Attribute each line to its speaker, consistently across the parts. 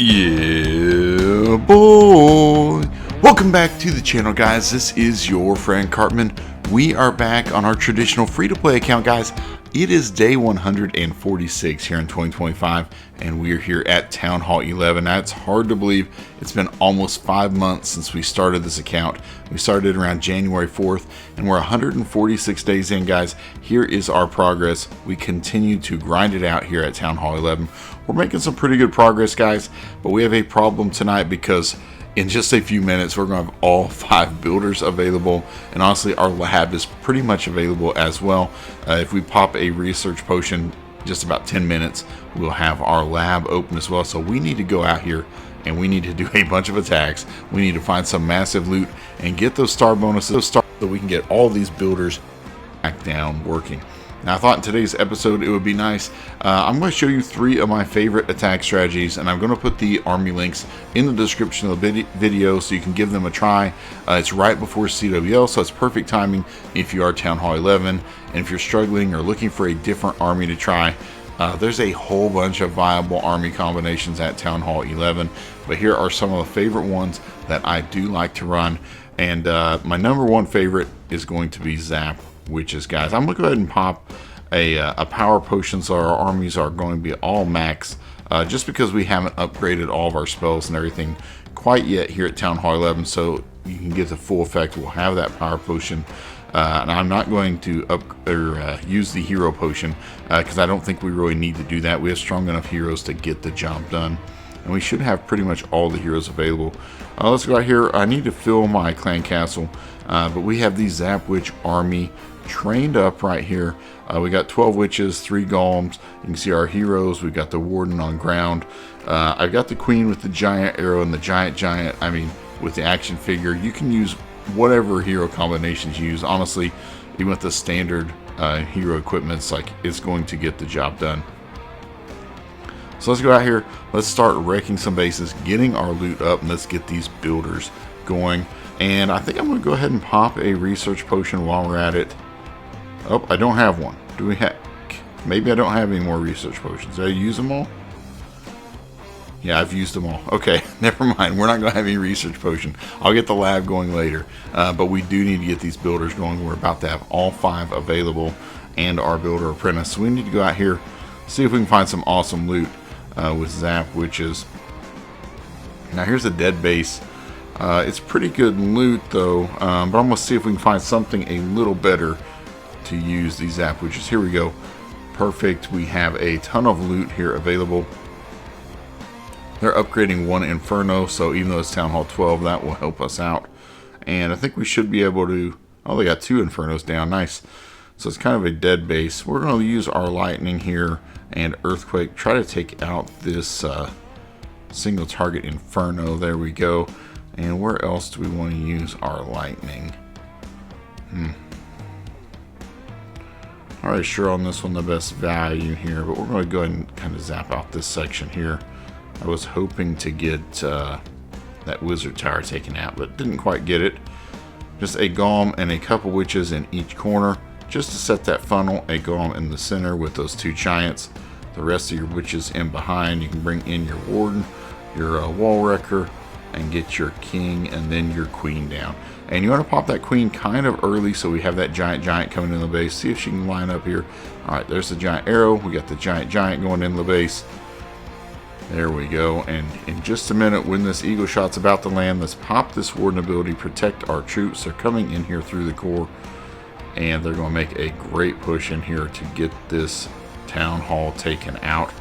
Speaker 1: Yeah, boy. Welcome back to the channel, guys. This is your friend Cartman. We are back on our traditional free-to-play account, guys. It is day 146 here in 2025, and we are here at Town Hall 11. Now, it's hard to believe it's been almost 5 months since we started this account. We started around January 4th, and we're 146 days in, guys. Here is our progress. We continue to grind it out here at Town Hall 11. We're making some pretty good progress, guys, but we have a problem tonight because in just a few minutes, we're going to have all 5 builders available, and honestly, our lab is pretty much available as well. If we pop a research potion, just about 10 minutes, we'll have our lab open as well. So we need to go out here and we need to do a bunch of attacks. We need to find some massive loot and get those star bonuses so we can get all these builders back down working. Now, I thought in today's episode it would be nice. I'm going to show you 3 of my favorite attack strategies, and I'm going to put the army links in the description of the video so you can give them a try. It's right before CWL, so it's perfect timing if you are Town Hall 11. And if you're struggling or looking for a different army to try, there's a whole bunch of viable army combinations at Town Hall 11. But here are some of the favorite ones that I do like to run. And my number 1 favorite is going to be Zap Witches, guys. I'm going to go ahead and pop a power potion so our armies are going to be all max, just because we haven't upgraded all of our spells and everything quite yet here at Town Hall 11, so you can get the full effect. We'll have that power potion, and I'm not going to use the hero potion because I don't think we really need to do that. We have strong enough heroes to get the job done, and we should have pretty much all the heroes available. Let's go out here. I need to fill my clan castle, but we have the Zap Witch army trained up right here. We got 12 witches, 3 golems. You can see our heroes. We've got the warden on ground. I've got the queen with the giant arrow and the giant, I mean, with the action figure. You can use whatever hero combinations you use. Honestly, even with the standard hero equipment, it's going to get the job done. So let's go out here. Let's start wrecking some bases, getting our loot up, and let's get these builders going. And I think I'm going to go ahead and pop a research potion while we're at it. Oh, I don't have one. Do we have? Maybe I don't have any more research potions. Did I use them all? Yeah, I've used them all. Okay, never mind. We're not going to have any research potion. I'll get the lab going later. But we do need to get these builders going. We're about to have all 5 available and our builder apprentice. So we need to go out here, see if we can find some awesome loot with Zap Witches. Now here's a dead base. It's pretty good loot though, but I'm going to see if we can find something a little better to use these Zap Witches. Here we go. Perfect. We have a ton of loot here available. They're upgrading 1 Inferno, so even though it's Town Hall 12, that will help us out. And I think we should be able to... Oh, they got 2 Infernos down. Nice. So it's kind of a dead base. We're going to use our Lightning here and Earthquake. Try to take out this single target Inferno. There we go. And where else do we want to use our Lightning? Alright, sure on this one the best value here, but we're going to go ahead and kind of zap out this section here. I was hoping to get that wizard tower taken out, but didn't quite get it. Just a golem and a couple witches in each corner, just to set that funnel. A golem in the center with those 2 giants. The rest of your witches in behind. You can bring in your warden, your wall wrecker, and get your king and then your queen down. And you want to pop that queen kind of early so we have that giant coming in the base. See if she can line up here. Alright, there's the giant arrow. We got the giant going in the base. There we go. And in just a minute, when this eagle shot's about to land, let's pop this warden ability, protect our troops. They're coming in here through the core, and they're going to make a great push in here to get this town hall taken out.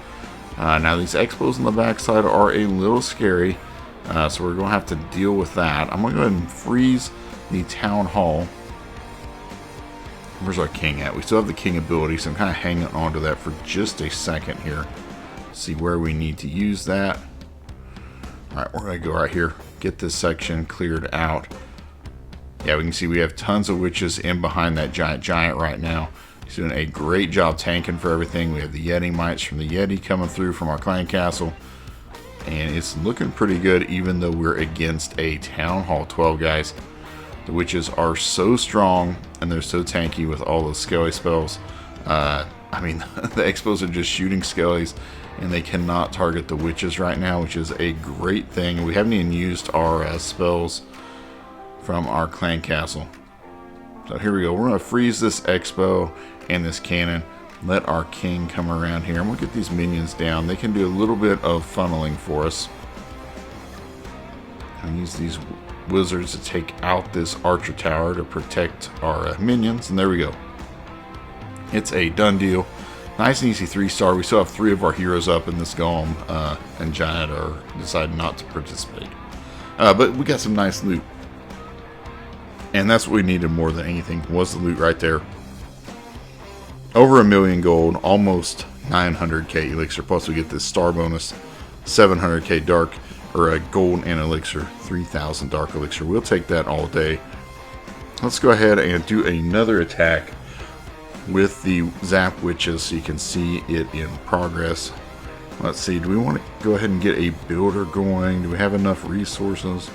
Speaker 1: Now these expos on the backside are a little scary. So we're going to have to deal with that. I'm going to go ahead and freeze the town hall. Where's our king at? We still have the king ability, so I'm kind of hanging on to that for just a second here. See where we need to use that. Alright, we're going to go right here. Get this section cleared out. Yeah, we can see we have tons of witches in behind that giant right now. He's doing a great job tanking for everything. We have the Yeti mites from the Yeti coming through from our clan castle. And it's looking pretty good even though we're against a Town Hall 12, guys. The witches are so strong and they're so tanky with all those skelly spells. I mean, the expos are just shooting skellies and they cannot target the witches right now, which is a great thing. We haven't even used our spells from our clan castle. So here we go. We're going to freeze this Expo and this cannon. Let our king come around here. I'm going to get these minions down. They can do a little bit of funneling for us. And use these wizards to take out this archer tower to protect our minions. And there we go. It's a done deal. Nice and easy 3-star. We still have 3 of our heroes up, in this golem and giant are decided not to participate. But we got some nice loot. And that's what we needed more than anything, was the loot right there. Over 1 million gold, almost 900k elixir. Plus we get this star bonus, 700k dark, or a gold and elixir, 3,000 dark elixir. We'll take that all day. Let's go ahead and do another attack with the Zap Witches so you can see it in progress. Let's see, do we want to go ahead and get a builder going? Do we have enough resources?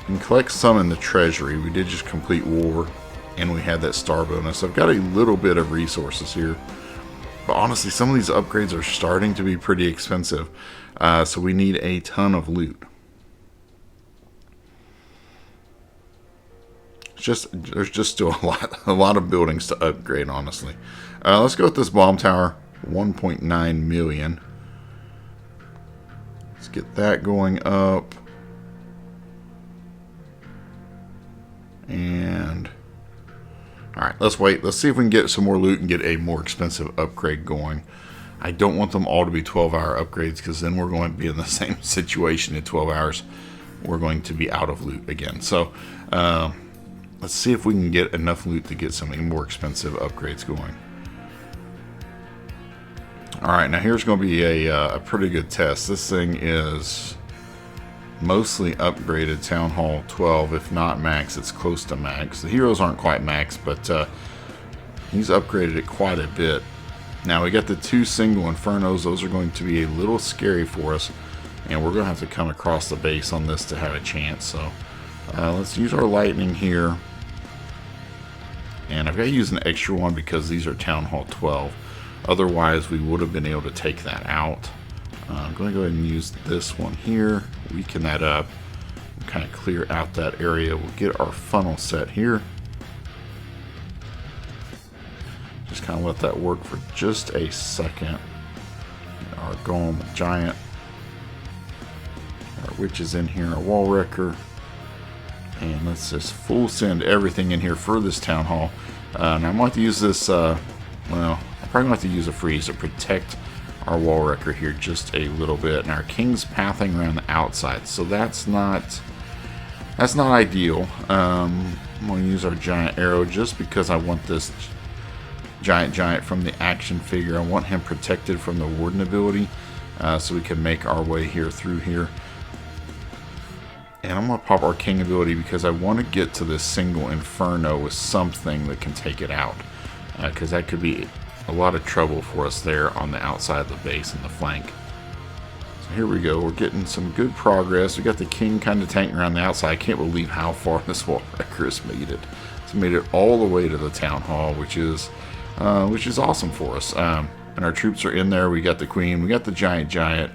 Speaker 1: We can collect some in the treasury. We did just complete war, and we had that star bonus. I've got a little bit of resources here, but honestly, some of these upgrades are starting to be pretty expensive, so we need a ton of loot. There's just still a lot of buildings to upgrade, honestly. Let's go with this bomb tower, 1.9 million. Let's get that going up. And alright, let's wait. Let's see if we can get some more loot and get a more expensive upgrade going. I don't want them all to be 12-hour upgrades, because then we're going to be in the same situation in 12 hours. We're going to be out of loot again. So let's see if we can get enough loot to get some more expensive upgrades going. Alright, now here's going to be a pretty good test. This thing is mostly upgraded Town Hall 12, if not max. It's close to max. The heroes aren't quite max, but he's upgraded it quite a bit. Now we got the 2 single infernos. Those are going to be a little scary for us, and we're going to have to come across the base on this to have a chance. So let's use our lightning here, and I've got to use an extra one because these are Town Hall 12. Otherwise we would have been able to take that out. I'm going to go ahead and use this one here, weaken that up, kind of clear out that area. We'll get our funnel set here. Just kind of let that work for just a second. Our golem giant, our witches in here, our wall wrecker, and let's just full send everything in here for this town hall. And I'm going to use this, well, I'm probably going to have to use a freeze to protect our wall wrecker here just a little bit. And our king's pathing around the outside, so that's not ideal. I'm going to use our giant arrow just because I want this giant from the action figure. I want him protected from the warden ability, so we can make our way here through here. And I'm going to pop our king ability because I want to get to this single inferno with something that can take it out, because that could be a lot of trouble for us there on the outside of the base and the flank. So here we go. We're getting some good progress. We got the king kind of tanking around the outside. I can't believe how far this wall wrecker has made it. It's made it all the way to the town hall, which is awesome for us. And our troops are in there. We got the queen. We got the giant.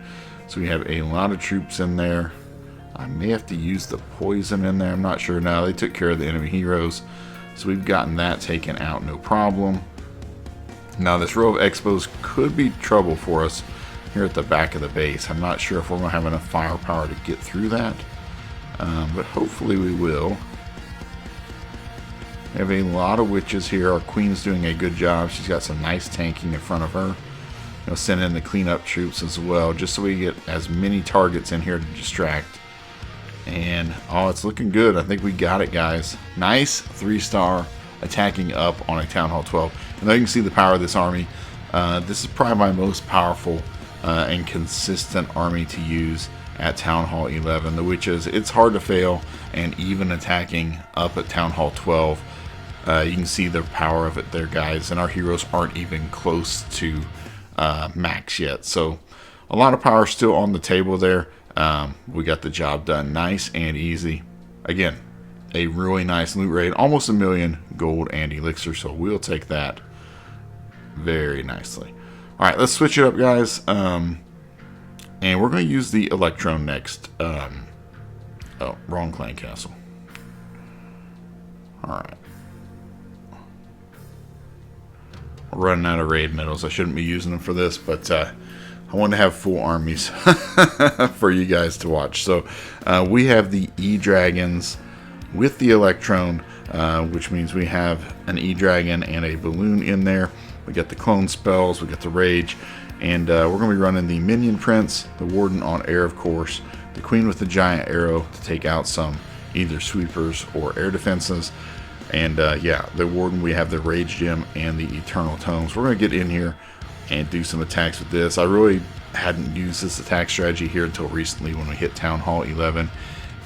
Speaker 1: So we have a lot of troops in there. I may have to use the poison in there. I'm not sure now. They took care of the enemy heroes, so we've gotten that taken out, no problem. Now this row of expos could be trouble for us here at the back of the base. I'm not sure if we're going to have enough firepower to get through that, but hopefully we will. We have a lot of witches here. Our queen's doing a good job. She's got some nice tanking in front of her. Send in the cleanup troops as well, just so we get as many targets in here to distract. And oh, it's looking good. I think we got it, guys. Nice 3-star attacking up on a Town Hall 12. And there you can see the power of this army. This is probably my most powerful and consistent army to use at Town Hall 11. The witches, it's hard to fail, and even attacking up at Town Hall 12, you can see the power of it there, guys. And our heroes aren't even close to max yet, so a lot of power still on the table there. We got the job done nice and easy. Again, a really nice loot raid, almost 1 million gold and elixir, so we'll take that very nicely. Alright, let's switch it up, guys. And we're going to use the Electro next. Oh, wrong clan castle. Alright. We're running out of raid medals. I shouldn't be using them for this, but I want to have full armies for you guys to watch. So we have the E-Dragons with the Electron, which means we have an E-Dragon and a balloon in there. We got the clone spells, we got the rage, and we're going to be running the Minion Prince, the Warden on air, of course, the Queen with the giant arrow to take out some either sweepers or air defenses, and yeah, the Warden, we have the Rage Gem and the Eternal Tomes. We're going to get in here and do some attacks with this. I really hadn't used this attack strategy here until recently when we hit Town Hall 11,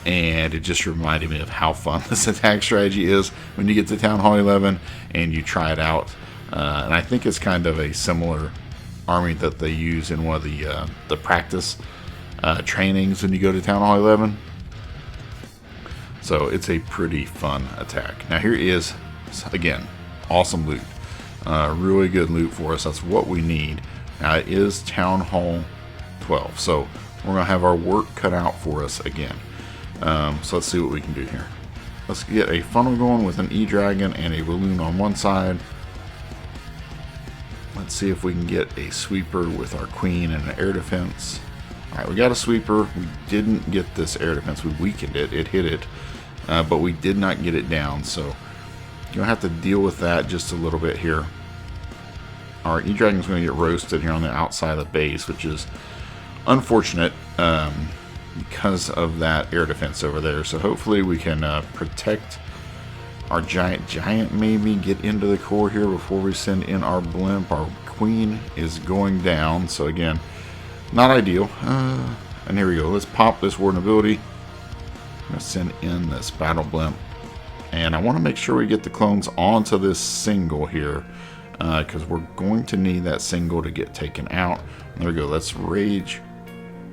Speaker 1: and it just reminded me of how fun this attack strategy is when you get to Town Hall 11 and you try it out. And I think it's kind of a similar army that they use in one of the practice trainings when you go to Town Hall 11. So it's a pretty fun attack. Now here is, again, awesome loot. Really good loot for us. That's what we need. Now it is Town Hall 12. So we're going to have our work cut out for us again. So let's see what we can do here. Let's get a funnel going with an E-Dragon and a balloon on one side. Let's see if we can get a sweeper with our queen and an air defense. Alright, we got a sweeper. We didn't get this air defense. We weakened it. It hit it. But we did not get it down. So you're going to have to deal with that just a little bit here. Our E-Dragon's going to get roasted here on the outside of the base, which is unfortunate because of that air defense over there. So hopefully we can protect our giant, maybe get into the core here before we send in our blimp. Our queen is going down, so again, not ideal. And here we go. Let's pop this warden ability. I'm going to send in this battle blimp, and I want to make sure we get the clones onto this single here, because we're going to need that single to get taken out. There we go. Let's rage.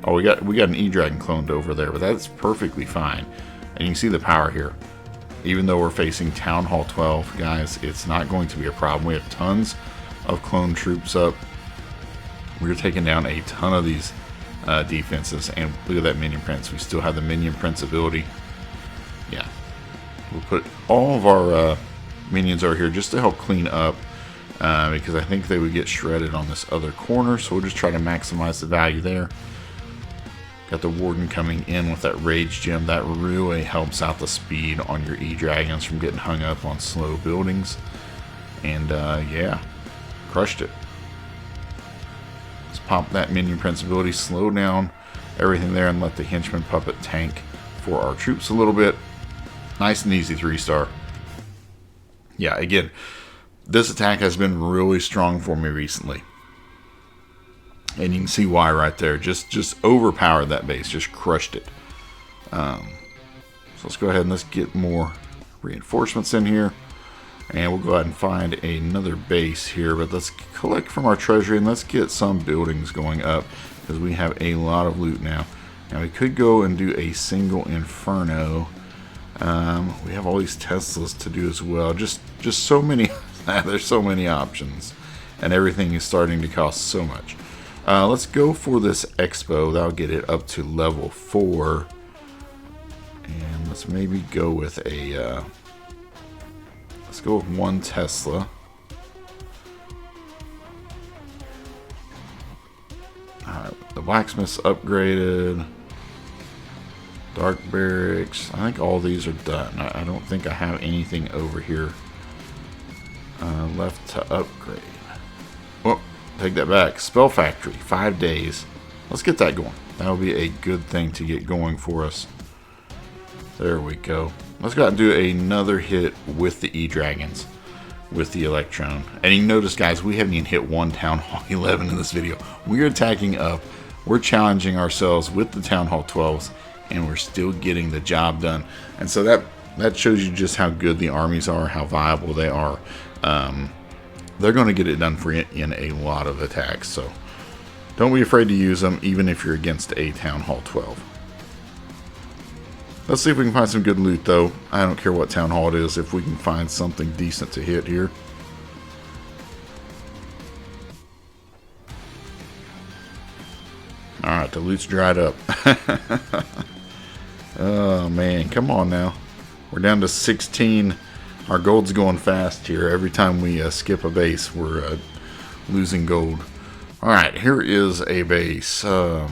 Speaker 1: Oh, we got an E-Dragon cloned over there, but that's perfectly fine. And you can see the power here. Even though we're facing Town Hall 12, guys, it's not going to be a problem. We have tons of clone troops up. We're taking down a ton of these defenses. And look at that Minion Prince. We still have the Minion Prince ability. Yeah. We'll put all of our minions over here just to help clean up. Because I think they would get shredded on this other corner. So we'll just try to maximize the value there. Got the Warden coming in with that Rage Gem. That really helps out the speed on your E-Dragons from getting hung up on slow buildings. And yeah, crushed it. Let's pop that Minion Prince ability, slow down everything there, and let the Henchman Puppet tank for our troops a little bit. Nice and easy 3-star. Yeah, again, this attack has been really strong for me recently. And you can see why right there. Just overpowered that base. Just crushed it. So let's go ahead and let's get more reinforcements in here. And we'll go ahead and find another base here. But let's collect from our treasury and let's get some buildings going up, because we have a lot of loot now. Now we could go and do a single Inferno. We have all these Teslas to do as well. Just so many. There's so many options. And everything is starting to cost so much. Let's go for this Expo. That'll get it up to level 4. And let's maybe go with a... let's go with 1 Tesla. Alright, the blacksmith's upgraded. Dark barracks. I think all these are done. I don't think I have anything over here left to upgrade. Oh, take that back. Spell Factory, 5 days. Let's get that going. That'll be a good thing to get going for us. There we go. Let's go out and do another hit with the E-Dragons, with the Electron. And you notice, guys, we haven't even hit 1 Town Hall 11 in this video. We're attacking up. We're challenging ourselves with the Town Hall 12s, and we're still getting the job done. And so that shows you just how good the armies are, how viable they are. They're going to get it done for you in a lot of attacks. So don't be afraid to use them, even if you're against a Town Hall 12. Let's see if we can find some good loot, though. I don't care what Town Hall it is, if we can find something decent to hit here. loot's dried up. Oh man, come on now. We're down to 16. Our gold's going fast here. Every time we skip a base, we're losing gold. Alright, here is a base. Here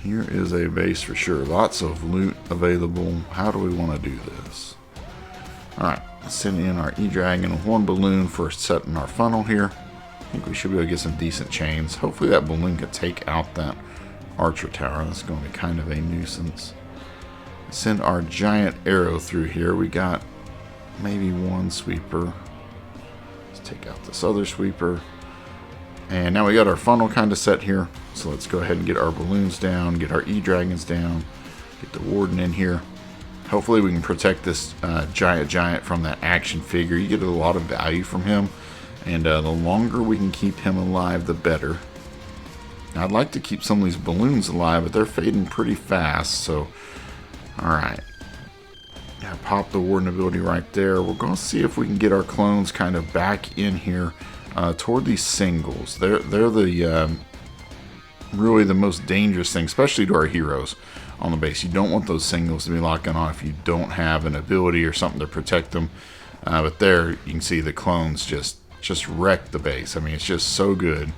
Speaker 1: is a base for sure. Lots of loot available. How do we want to do this? Alright, send in our E-Dragon with one balloon for setting our funnel here. I think we should be able to get some decent chains. Hopefully that balloon could take out that archer tower. That's going to be kind of a nuisance. Send our giant arrow through here. We got maybe one sweeper. Let's take out this other sweeper. And now we got our funnel kind of set here. So let's go ahead and get our balloons down, get our E-Dragons down, get the warden in here. Hopefully we can protect this giant from that action figure. You get a lot of value from him. And the longer we can keep him alive, the better. Now, I'd like to keep some of these balloons alive, but they're fading pretty fast. So, alright. Yeah, pop the warden ability right there. We're going to see if we can get our clones kind of back in here toward these singles. They're the really the most dangerous thing, especially to our heroes on the base. You don't want those singles to be locking on if you don't have an ability or something to protect them. But there, you can see the clones just wreck the base. I mean, it's just so good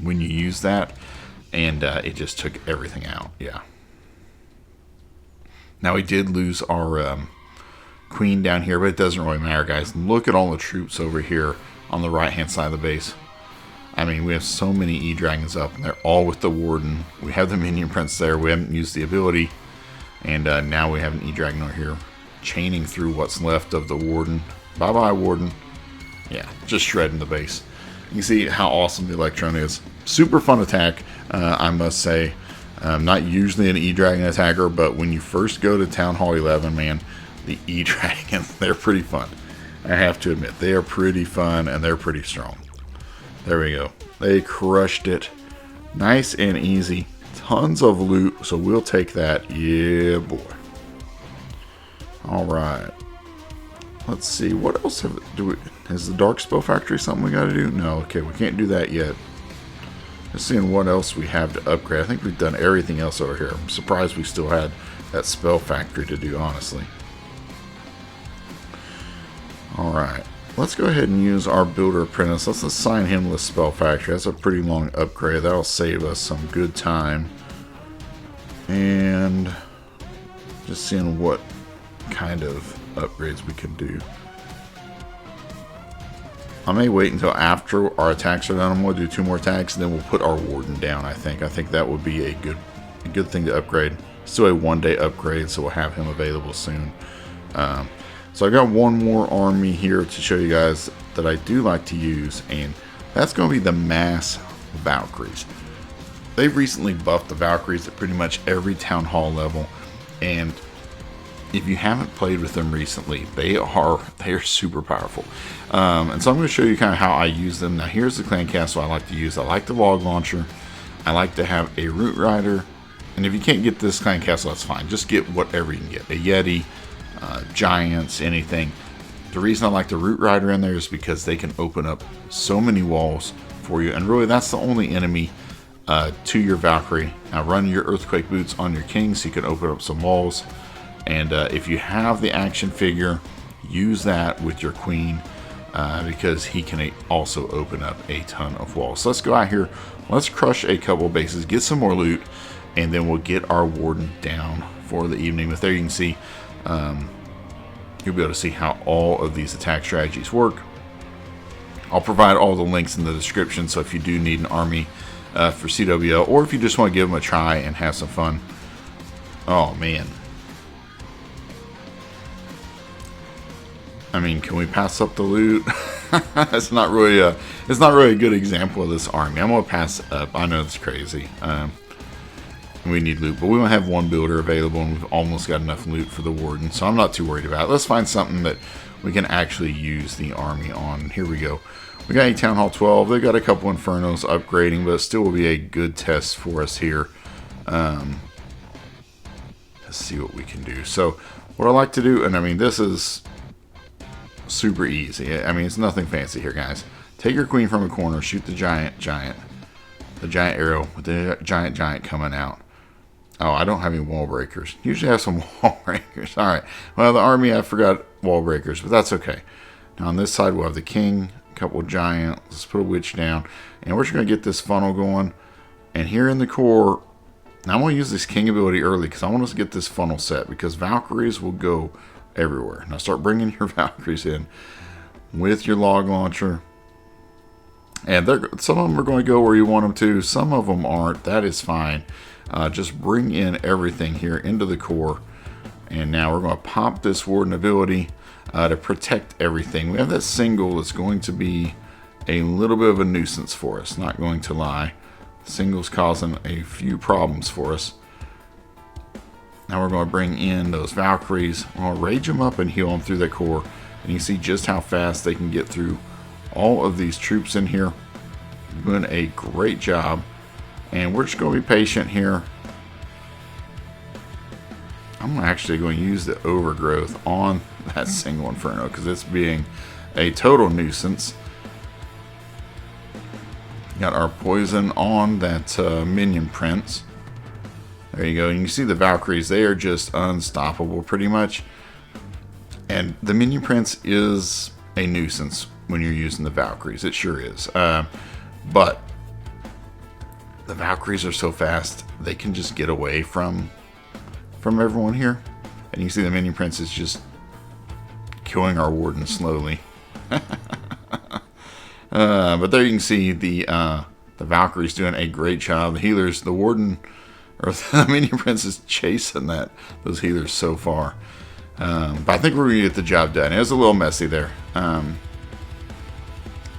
Speaker 1: when you use that, and it just took everything out. Yeah. Now we did lose our queen down here, but it doesn't really matter, guys. Look at all the troops over here on the right hand side of the base. I mean, we have so many E-Dragons up, and they're all with the warden. We have the minion prince there. We haven't used the ability, and now we have an E-Dragon over here chaining through what's left of the warden. Bye bye, warden. Yeah, just shredding the base. You can see how awesome the Electron is. Super fun attack, I must say. I'm not usually an E-Dragon attacker, but when you first go to Town Hall 11, man, the E-Dragons, they're pretty fun. I have to admit, they are pretty fun, and they're pretty strong. There we go. They crushed it. Nice and easy. Tons of loot, so we'll take that. Yeah, boy. Alright. Let's see, what else is the Dark Spell Factory something we gotta do? No, okay, we can't do that yet. Just seeing what else we have to upgrade. I think we've done everything else over here. I'm surprised we still had that Spell Factory to do, honestly. Alright, let's go ahead and use our Builder Apprentice. Let's assign him to the Spell Factory. That's a pretty long upgrade. That'll save us some good time. And just seeing what kind of upgrades we can do. I may wait until after our attacks are done. I'm going to do 2 more attacks, and then we'll put our warden down. I think that would be a good thing to upgrade. Still a 1-day upgrade, so we'll have him available soon. So I got one more army here to show you guys that I do like to use, and that's going to be the mass Valkyries. They've recently buffed the Valkyries at pretty much every Town Hall level, and if you haven't played with them recently, they are super powerful. And so I'm going to show you kind of how I use them. Now here's the clan castle I like to use. I like the log launcher. I like to have a root rider. And if you can't get this clan castle, that's fine. Just get whatever you can get. A Yeti, giants, anything. The reason I like the root rider in there is because they can open up so many walls for you. And really that's the only enemy to your Valkyrie. Now run your earthquake boots on your king so you can open up some walls. And if you have the action figure, use that with your queen because he can also open up a ton of walls. So let's go out here, let's crush a couple bases, get some more loot, and then we'll get our warden down for the evening. But there you can see, you'll be able to see how all of these attack strategies work. I'll provide all the links in the description, so if you do need an army for CWL, or if you just want to give them a try and have some fun. Oh man. I mean, can we pass up the loot? It's not really a good example of this army. I'm gonna pass up. I know it's crazy. We need loot, but we only have one builder available, and we've almost got enough loot for the warden, so I'm not too worried about it. Let's find something that we can actually use the army on. Here we go. We got a Town Hall 12. They've got a couple Infernos upgrading, but it still will be a good test for us here. Let's see what we can do. So what I like to do, and I mean, this is super easy. I mean, it's nothing fancy here, guys. Take your queen from a corner, shoot the giant, the giant arrow with the giant coming out. Oh, I don't have any wall breakers. Usually I have some wall breakers. All right. Well, the army, I forgot wall breakers, but that's okay. Now on this side, we'll have the king, a couple of giants. Let's put a witch down. And we're just going to get this funnel going. And here in the core, now I'm going to use this king ability early because I want us to get this funnel set because Valkyries will go everywhere. Now start bringing your Valkyries in with your log launcher. And some of them are going to go where you want them to. Some of them aren't. That is fine. Just bring in everything here into the core. And now we're going to pop this warden ability to protect everything. We have that single that's going to be a little bit of a nuisance for us. Not going to lie. Single's causing a few problems for us. Now we're going to bring in those Valkyries. We're going to rage them up and heal them through the core. And you see just how fast they can get through all of these troops in here. Doing a great job. And we're just going to be patient here. I'm actually going to use the overgrowth on that single inferno because it's being a total nuisance. Got our poison on that minion prince. There you go. And you see the Valkyries. They are just unstoppable pretty much. And the minion prince is a nuisance when you're using the Valkyries. It sure is. But the Valkyries are so fast, they can just get away from everyone here. And you see the minion prince is just killing our warden slowly. But there you can see the Valkyrie's doing a great job. The healers, the warden, or the minion prince is chasing those healers so far. But I think we're going to get the job done. It was a little messy there.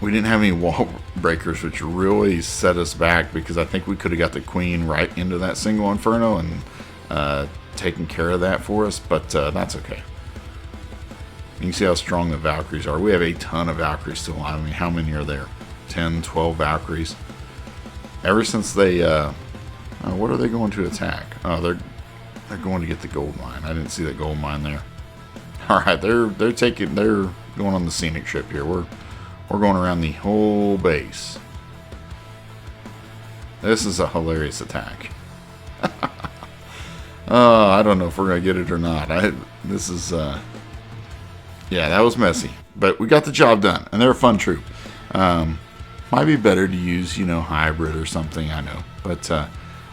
Speaker 1: We didn't have any wall breakers, which really set us back because I think we could have got the queen right into that single inferno and taken care of that for us, but that's okay. You can see how strong the Valkyries are. We have a ton of Valkyries still on. I mean, how many are there? 10, 12 Valkyries. Ever since they, what are they going to attack? Oh, they're going to get the gold mine. I didn't see that gold mine there. All right, they're going on the scenic trip here. We're going around the whole base. This is a hilarious attack. I don't know if we're going to get it or not. Yeah, that was messy. But we got the job done. And they're a fun troop. Might be better to use, hybrid or something, I know. But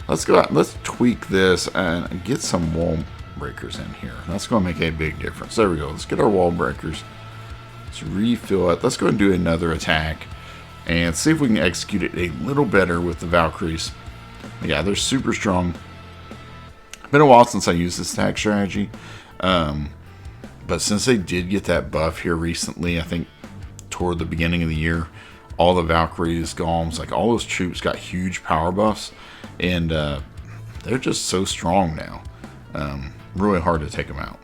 Speaker 1: let's go out. Let's tweak this and get some wall breakers in here. That's going to make a big difference. There we go. Let's get our wall breakers. Let's refill it. Let's go and do another attack and see if we can execute it a little better with the Valkyries. Yeah, they're super strong. Been a while since I used this attack strategy, but since they did get that buff here recently, I think toward the beginning of the year, all the Valkyries, Golems, like all those troops got huge power buffs, and they're just so strong now. Really hard to take them out.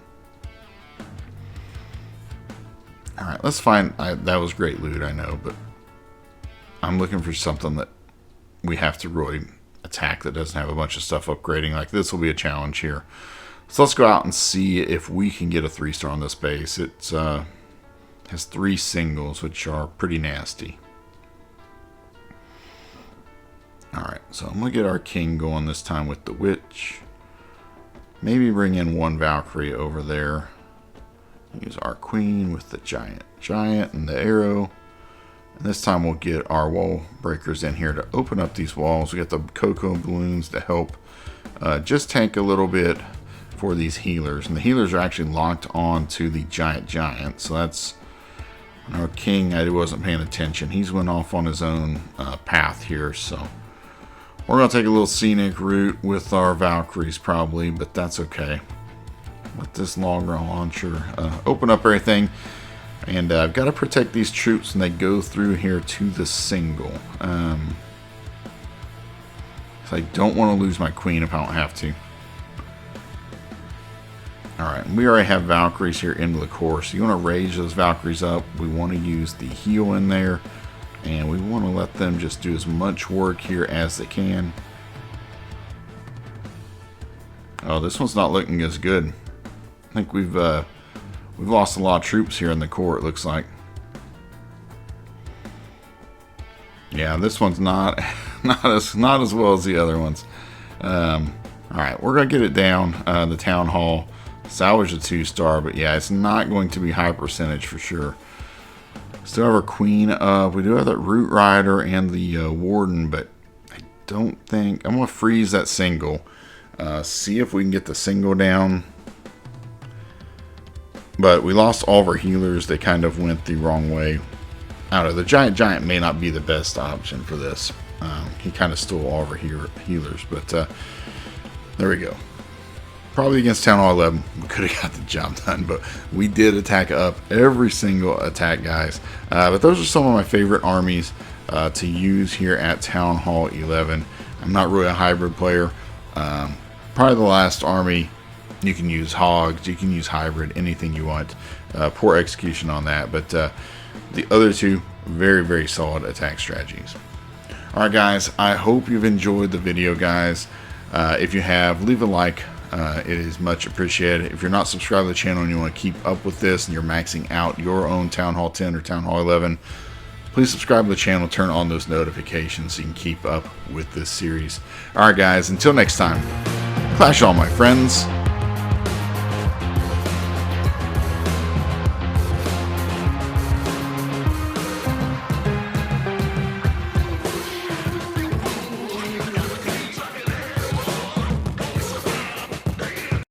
Speaker 1: Alright, let's find... that was great loot, I know, but I'm looking for something that we have to really attack that doesn't have a bunch of stuff upgrading. Like, this will be a challenge here. So let's go out and see if we can get a 3-star on this base. It has 3 singles, which are pretty nasty. Alright, so I'm going to get our king going this time with the witch. Maybe bring in 1 Valkyrie over there. Use our queen with the giant and the arrow. And this time we'll get our wall breakers in here to open up these walls. We got the cocoa balloons to help just tank a little bit for these healers. And the healers are actually locked on to the giant. So that's our king. I wasn't paying attention. He's went off on his own path here. So we're going to take a little scenic route with our Valkyries probably, but that's okay. Let this log launcher open up everything. And I've got to protect these troops when they go through here to the single. So I don't want to lose my queen if I don't have to. Alright, we already have Valkyries here into the core. So you want to raise those Valkyries up. We want to use the heal in there. And we want to let them just do as much work here as they can. Oh, this one's not looking as good. I think we've lost a lot of troops here in the core, it looks like. Yeah, this one's not not as well as the other ones. All right, we're gonna get it down. The Town Hall, salvage a 2-star, but yeah, it's not going to be high percentage for sure. Still have our Queen up. We do have that Root Rider and the Warden, but I don't think I'm gonna freeze that single. See if we can get the single down. But we lost all of our healers. They kind of went the wrong way. I don't know. The Giant may not be the best option for this. He kind of stole all of our healers. But there we go. Probably against Town Hall 11, we could have got the job done. But we did attack up every single attack, guys. But those are some of my favorite armies to use here at Town Hall 11. I'm not really a hybrid player. Probably the last army. You can use hogs, you can use hybrid, anything you want. Poor execution on that, but the other two, very, very solid attack strategies. Alright guys, I hope you've enjoyed the video, guys. If you have, leave a like. It is much appreciated. If you're not subscribed to the channel and you want to keep up with this and you're maxing out your own Town Hall 10 or Town Hall 11, please subscribe to the channel, turn on those notifications so you can keep up with this series. Alright guys, until next time, clash on my friends.